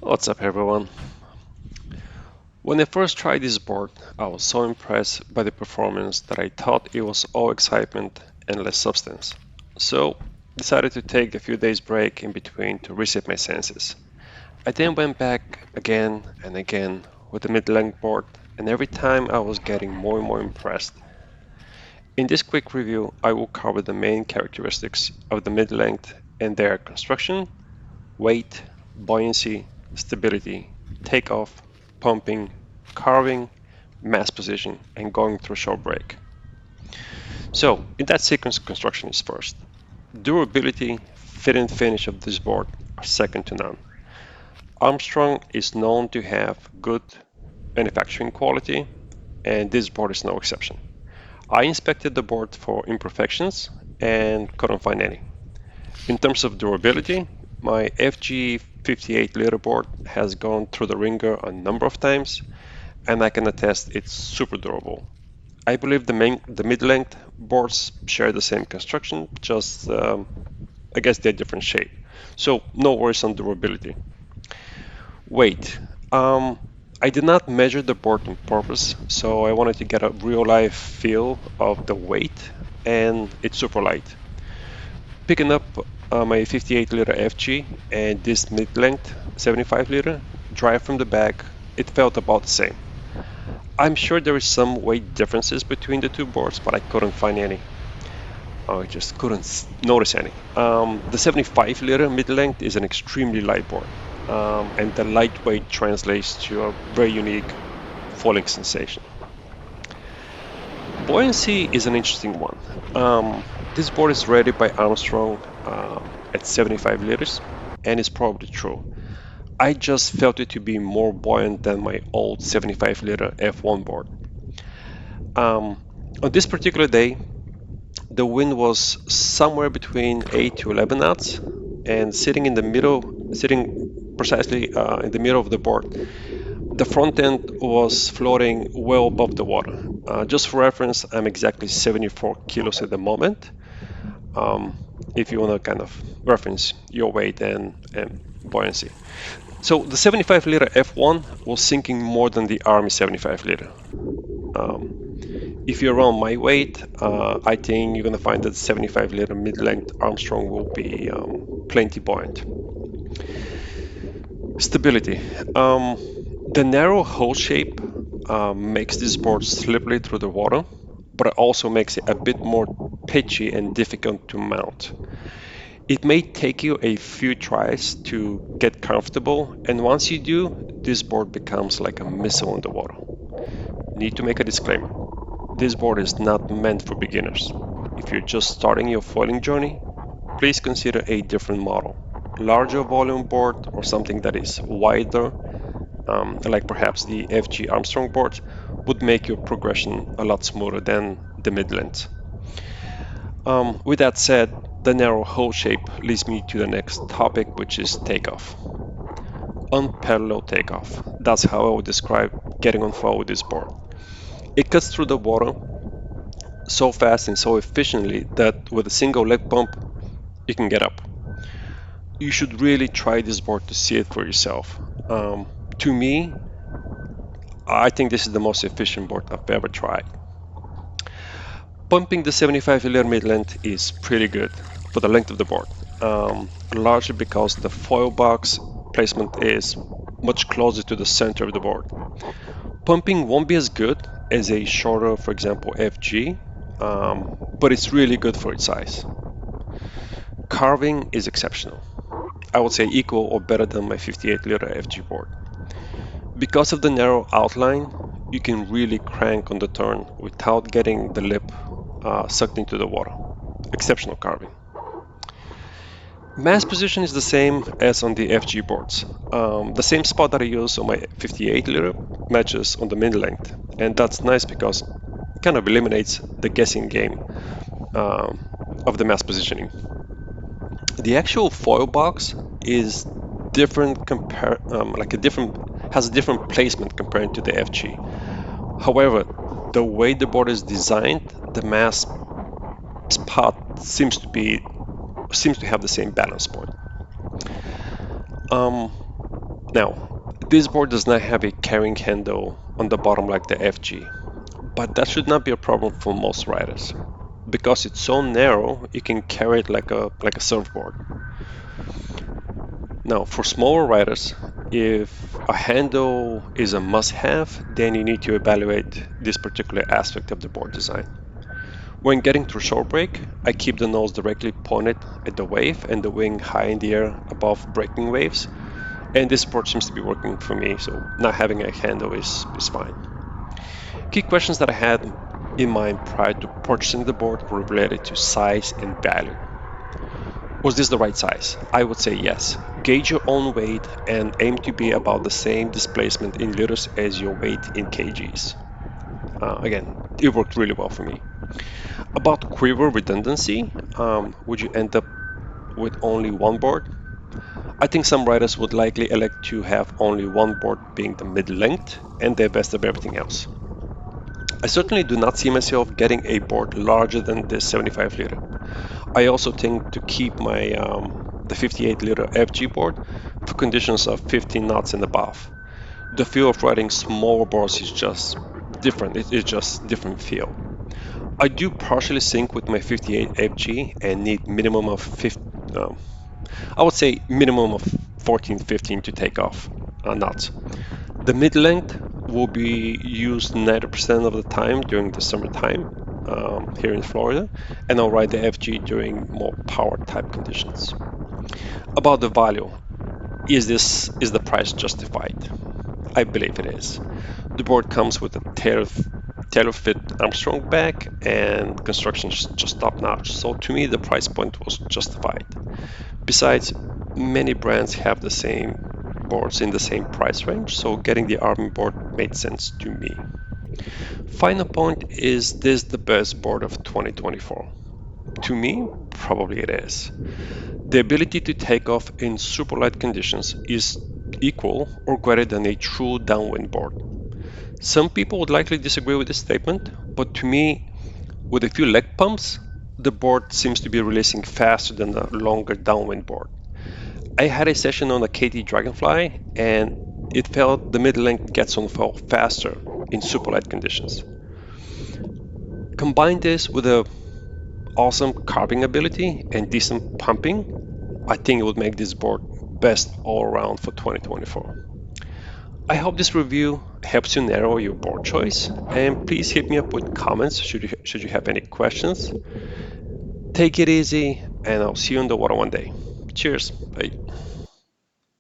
What's up everyone? When I first tried this board, I was so impressed by the performance that I thought it was all excitement and less substance. So, decided to take a few days break in between to reset my senses. I then went back again and again with the mid-length board, and every time I was getting more and more impressed. In this quick review, I will cover the main characteristics of the mid-length and their construction, weight, buoyancy, stability, takeoff, pumping, carving, mass position, and going through short break. So, in that sequence, construction is first. Durability, fit and finish of this board are second to none. Armstrong is known to have good manufacturing quality, and this board is no exception. I inspected the board for imperfections and couldn't find any. In terms of durability, my FG 58 liter board has gone through the ringer a number of times, and I can attest it's super durable. I believe the mid-length boards share the same construction, just I guess they're different shape. So no worries on durability. Weight. I did not measure the board on purpose, so I wanted to get a real life feel of the weight, and it's super light. Picking up my 58 liter FG and this mid-length 75 liter drive from the back, it felt about the same. I'm sure there is some weight differences between the two boards, but I couldn't find any. I just couldn't notice any. The 75 liter mid-length is an extremely light board, and the lightweight translates to a very unique falling sensation. Buoyancy is an interesting one. This board is rated by Armstrong at 75 liters, and it's probably true. I just felt it to be more buoyant than my old 75 liter F1 board. Um, on this particular day, the wind was somewhere between 8 to 11 knots, and sitting precisely in the middle of the board, the front end was floating well above the water. Just for reference, I'm exactly 74 kilos at the moment. Um, if you want to kind of reference your weight and buoyancy. So the 75 liter F1 was sinking more than the Army 75 liter. Um, if you're around my weight, I think you're going to find that 75 liter mid-length Armstrong will be plenty buoyant. Stability. The narrow hull shape makes this board slippery through the water, but it also makes it a bit more pitchy and difficult to mount. It may take you a few tries to get comfortable, and once you do, this board becomes like a missile in the water. Need to make a disclaimer. This board is not meant for beginners. If you're just starting your foiling journey, please consider a different model. Larger volume board or something that is wider, like perhaps the FG Armstrong board, would make your progression a lot smoother than the mid-length. With that said, the narrow hull shape leads me to the next topic, which is takeoff. Unparalleled takeoff. That's how I would describe getting on foil with this board. It cuts through the water so fast and so efficiently that with a single leg pump, you can get up. You should really try this board to see it for yourself. To me, I think this is the most efficient board I've ever tried. Pumping the 75 liter mid-length is pretty good for the length of the board, largely because the foil box placement is much closer to the center of the board. Pumping won't be as good as a shorter, for example, FG, but it's really good for its size. Carving is exceptional. I would say equal or better than my 58 liter FG board. Because of the narrow outline, you can really crank on the turn without getting the lip sucked into the water. Exceptional carving. Mass position is the same as on the FG boards. The same spot that I use on my 58 liter matches on the mid length, and that's nice because it kind of eliminates the guessing game of the mass positioning. The actual foil box is different has a different placement compared to the FG. However, the way the board is designed, the mass spot seems to have the same balance point. Um, Now, this board does not have a carrying handle on the bottom like the FG, but that should not be a problem for most riders. Because it's so narrow, you can carry it like a surfboard. Now, for smaller riders, if a handle is a must-have, then you need to evaluate this particular aspect of the board design. When getting through shore break, I keep the nose directly pointed at the wave and the wing high in the air above breaking waves, and this board seems to be working for me, so not having a handle is fine. Key questions that I had in mind prior to purchasing the board were related to size and value. Was this the right size? I would say yes. Gauge your own weight and aim to be about the same displacement in liters as your weight in kgs. Again, it worked really well for me. About quiver redundancy, would you end up with only one board? I think some riders would likely elect to have only one board being the mid-length and the best of everything else. I certainly do not see myself getting a board larger than this 75 liter. I also think to keep my the 58 liter FG board for conditions of 15 knots and above. The feel of riding smaller boards is just different. It's just different feel. I do partially sync with my 58 FG and need minimum of 50, I would say minimum of 14, 15 to take off knots. The mid length will be used 90% of the time during the summertime here in Florida, and I'll ride the FG during more power type conditions. About the value, is the price justified? I believe it is. The board comes with a tailor fit Armstrong back, and construction is just top notch. So to me, the price point was justified. Besides, many brands have the same boards in the same price range, so getting the Army board made sense to me. Final point, is this the best board of 2024? To me, probably it is. The ability to take off in super light conditions is equal or greater than a true downwind board. Some people would likely disagree with this statement, but to me, with a few leg pumps, the board seems to be releasing faster than the longer downwind board. I had a session on a KT Dragonfly, and it felt the mid-length gets on fall faster in super light conditions. Combine this with a awesome carving ability and decent pumping, I think it would make this board best all around for 2024. I hope this review helps you narrow your board choice, and please hit me up with comments should you have any questions. Take it easy, and I'll see you on the water one day. Cheers. Bye.